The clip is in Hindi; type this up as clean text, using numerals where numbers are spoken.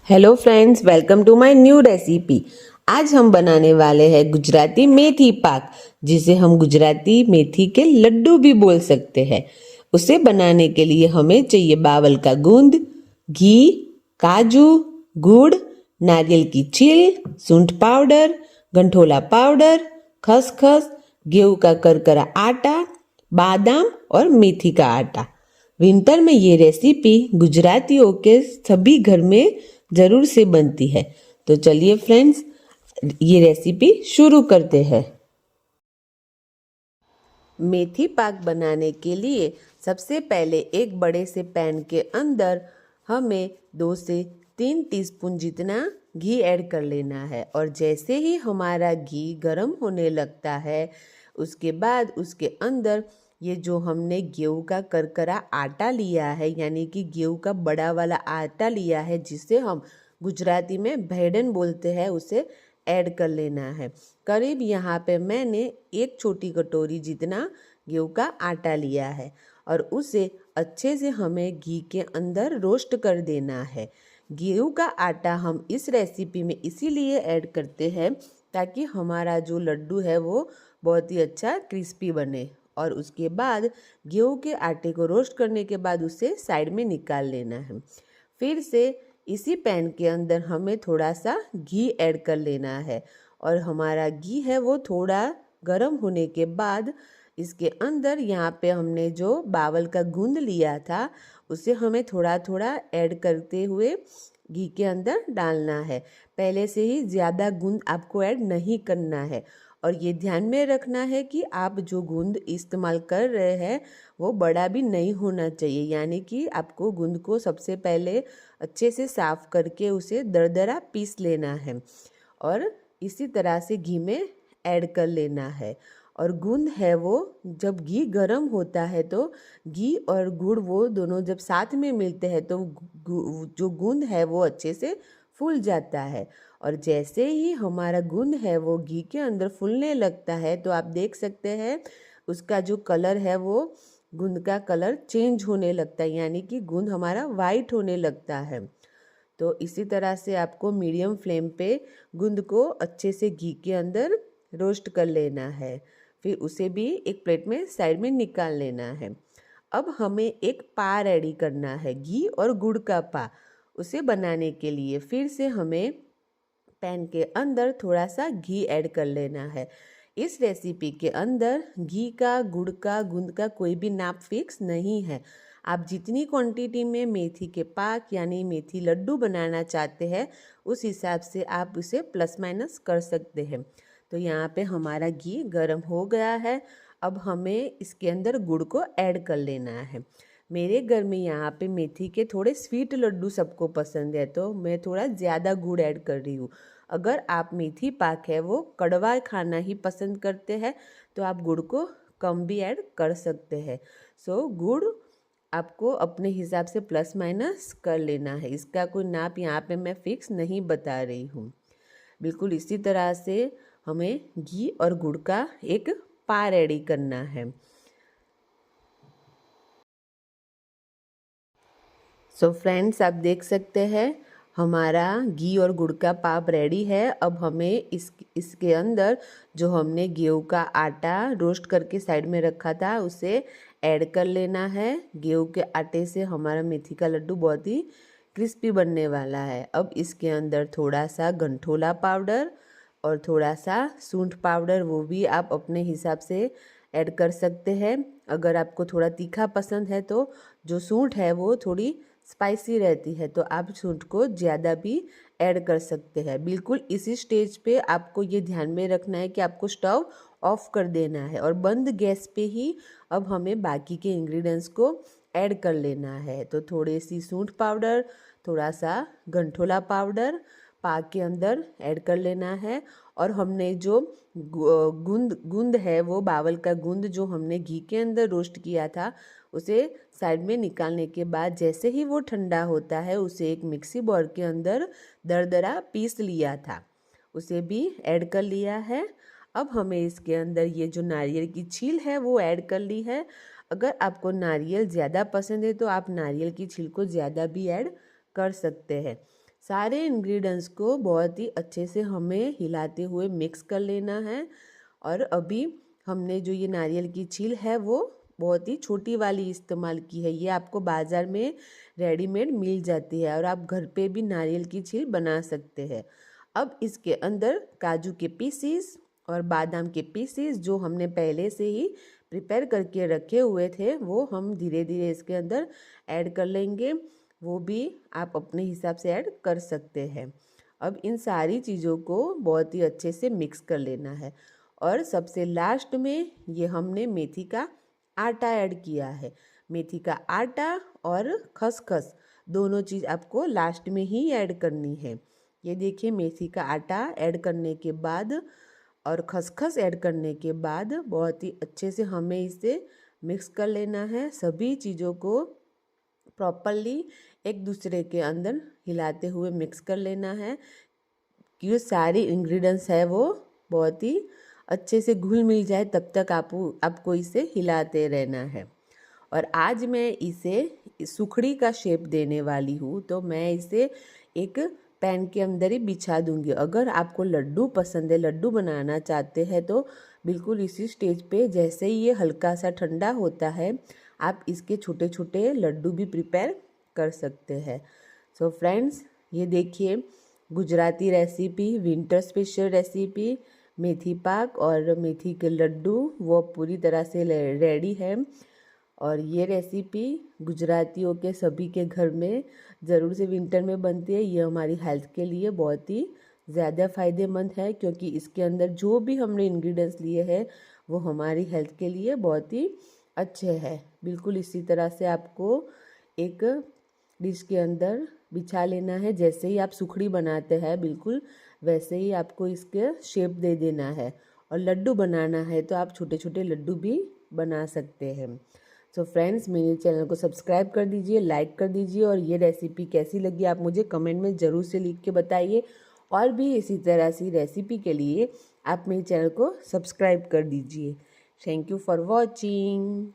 Hello friends, welcome to my new recipe. आज हम बनाने वाले हैं गुजराती मेथी पाक, जिसे हम गुजराती मेथी के लड्डू भी बोल सकते हैं। उसे बनाने के लिए हमें चाहिए बावल का गूंद, घी, काजू, गुड़, नारियल की छील, सूंठ पाउडर, गंठोला पाउडर, खसखस, गेहूं का करकरा आटा, बादाम और मेथी का आटा। विंटर में ये रेसिपी गुजरातियों के सभी घर में जरूर से बनती है। तो चलिए फ्रेंड्स, ये रेसिपी शुरू करते हैं। मेथी पाक बनाने के लिए सबसे पहले एक बड़े से पैन के अंदर हमें 2 से 3 टीस्पून जितना घी ऐड कर लेना है। और जैसे ही हमारा घी गर्म होने लगता है, उसके बाद उसके अंदर ये जो हमने गेहूं का करकरा आटा लिया है, यानी कि गेहूं का बड़ा वाला आटा लिया है, जिसे हम गुजराती में भेड़न बोलते हैं, उसे ऐड कर लेना है। करीब यहाँ पे मैंने 1 छोटी कटोरी जितना गेहूं का आटा लिया है और उसे अच्छे से हमें घी के अंदर रोस्ट कर देना है। गेहूं का आटा हम इस रेसिपी में इसीलिए ऐड करते हैं ताकि हमारा जो लड्डू है वो बहुत ही अच्छा क्रिस्पी बने। और उसके बाद गेहूं के आटे को रोस्ट करने के बाद उसे साइड में निकाल लेना है। फिर से इसी पैन के अंदर हमें थोड़ा सा घी ऐड कर लेना है और हमारा घी है वो थोड़ा गर्म होने के बाद इसके अंदर यहाँ पे हमने जो बावल का गूंद लिया था उसे हमें थोड़ा थोड़ा ऐड करते हुए घी के अंदर डालना है। पहले से ही ज़्यादा गूंद आपको ऐड नहीं करना है और ये ध्यान में रखना है कि आप जो गूंद इस्तेमाल कर रहे हैं वो बड़ा भी नहीं होना चाहिए, यानी कि आपको गूंद को सबसे पहले अच्छे से साफ करके उसे दरदरा पीस लेना है और इसी तरह से घी में ऐड कर लेना है। और गूंद है वो जब घी गर्म होता है तो घी और गुड़ वो दोनों जब साथ में मिलते हैं तो जो गूंद है वो अच्छे से फूल जाता है। और जैसे ही हमारा गूंद है वो घी के अंदर फूलने लगता है तो आप देख सकते हैं उसका जो कलर है वो गूंद का कलर चेंज होने लगता है, यानी कि गूंद हमारा वाइट होने लगता है। तो इसी तरह से आपको मीडियम फ्लेम पे गूंद को अच्छे से घी के अंदर रोस्ट कर लेना है। फिर उसे भी एक प्लेट में साइड में निकाल लेना है। अब हमें एक पा रेडी करना है, घी और गुड़ का पा। उसे बनाने के लिए फिर से हमें पैन के अंदर थोड़ा सा घी ऐड कर लेना है। इस रेसिपी के अंदर घी का, गुड़ का, गूंद का कोई भी नाप फिक्स नहीं है। आप जितनी क्वांटिटी में मेथी के पाक यानी मेथी लड्डू बनाना चाहते हैं उस हिसाब से आप उसे प्लस माइनस कर सकते हैं। तो यहाँ पे हमारा घी गर्म हो गया है। अब हमें इसके अंदर गुड़ को ऐड कर लेना है। मेरे घर में यहाँ पे मेथी के थोड़े स्वीट लड्डू सबको पसंद है तो मैं थोड़ा ज़्यादा गुड़ ऐड कर रही हूँ। अगर आप मेथी पाक है वो कड़वा खाना ही पसंद करते हैं तो आप गुड़ को कम भी ऐड कर सकते हैं। सो गुड़ आपको अपने हिसाब से प्लस माइनस कर लेना है। इसका कोई नाप यहाँ पे मैं फिक्स नहीं बता रही हूँ। बिल्कुल इसी तरह से हमें घी और गुड़ का एक पा रेडी करना है। सो फ्रेंड्स, आप देख सकते हैं हमारा घी और गुड़ का पाप रेडी है। अब हमें इसके अंदर जो हमने गेहूं का आटा रोस्ट करके साइड में रखा था उसे ऐड कर लेना है। गेहूं के आटे से हमारा मेथी का लड्डू बहुत ही क्रिस्पी बनने वाला है। अब इसके अंदर थोड़ा सा गंठोला पाउडर और थोड़ा सा सूंठ पाउडर, वो भी आप अपने हिसाब से ऐड कर सकते हैं। अगर आपको थोड़ा तीखा पसंद है तो जो सूंठ है वो थोड़ी स्पाइसी रहती है तो आप सूंठ को ज़्यादा भी ऐड कर सकते हैं। बिल्कुल इसी स्टेज पे आपको ये ध्यान में रखना है कि आपको स्टव ऑफ कर देना है और बंद गैस पे ही अब हमें बाकी के इंग्रेडिएंट्स को ऐड कर लेना है। तो थोड़ी सी सूंठ पाउडर, थोड़ा सा गंठोला पाउडर पाक के अंदर ऐड कर लेना है। और हमने जो गूंद है वो बावल का गूंद जो हमने घी के अंदर रोस्ट किया था उसे साइड में निकालने के बाद जैसे ही वो ठंडा होता है उसे एक मिक्सी बाउल के अंदर दरदरा पीस लिया था, उसे भी ऐड कर लिया है। अब हमें इसके अंदर ये जो नारियल की छील है वो ऐड कर ली है। अगर आपको नारियल ज़्यादा पसंद है तो आप नारियल की छील को ज़्यादा भी ऐड कर सकते हैं। सारे इंग्रेडिएंट्स को बहुत ही अच्छे से हमें हिलाते हुए मिक्स कर लेना है। और अभी हमने जो ये नारियल की छील है वो बहुत ही छोटी वाली इस्तेमाल की है। ये आपको बाज़ार में रेडीमेड मिल जाती है और आप घर पे भी नारियल की छील बना सकते हैं। अब इसके अंदर काजू के पीसीस और बादाम के पीसीस जो हमने पहले से ही प्रिपेयर करके रखे हुए थे वो हम धीरे धीरे इसके अंदर ऐड कर लेंगे। वो भी आप अपने हिसाब से ऐड कर सकते हैं। अब इन सारी चीज़ों को बहुत ही अच्छे से मिक्स कर लेना है। और सबसे लास्ट में ये हमने मेथी का आटा ऐड किया है। मेथी का आटा और खसखस दोनों चीज़ आपको लास्ट में ही ऐड करनी है। ये देखिए मेथी का आटा ऐड करने के बाद और खसखस ऐड करने के बाद बहुत ही अच्छे से हमें इसे मिक्स कर लेना है। सभी चीज़ों को प्रॉपरली एक दूसरे के अंदर हिलाते हुए मिक्स कर लेना है कि जो सारी इंग्रेडिएंट्स है वो बहुत ही अच्छे से घुल मिल जाए, तब तक आपको इसे हिलाते रहना है। और आज मैं इसे सुखड़ी का शेप देने वाली हूँ, तो मैं इसे एक पैन के अंदर ही बिछा दूंगी। अगर आपको लड्डू पसंद है, लड्डू बनाना चाहते हैं, तो बिल्कुल इसी स्टेज पे जैसे ही ये हल्का सा ठंडा होता है आप इसके छोटे छोटे लड्डू भी प्रिपेयर कर सकते हैं। सो फ्रेंड्स, ये देखिए Gujarati recipe, winter special recipe मेथी पाक और मेथी के लड्डू वो पूरी तरह से रेडी है। और ये रेसिपी गुजरातियों के सभी के घर में ज़रूर से विंटर में बनती है। ये हमारी हेल्थ के लिए बहुत ही ज़्यादा फ़ायदेमंद है, क्योंकि इसके अंदर जो भी हमने इंग्रेडिएंट्स लिए हैं वो हमारी हेल्थ के लिए बहुत ही अच्छे हैं। बिल्कुल इसी तरह से आपको एक डिश के अंदर बिछा लेना है। जैसे ही आप सुखड़ी बनाते हैं बिल्कुल वैसे ही आपको इसके शेप दे देना है। और लड्डू बनाना है तो आप छोटे छोटे लड्डू भी बना सकते हैं। सो फ्रेंड्स, मेरे चैनल को सब्सक्राइब कर दीजिए, लाइक कर दीजिए और ये रेसिपी कैसी लगी आप मुझे कमेंट में ज़रूर से लिख के बताइए। और भी इसी तरह की रेसिपी के लिए आप मेरे चैनल को सब्सक्राइब कर दीजिए। Thank you for watching.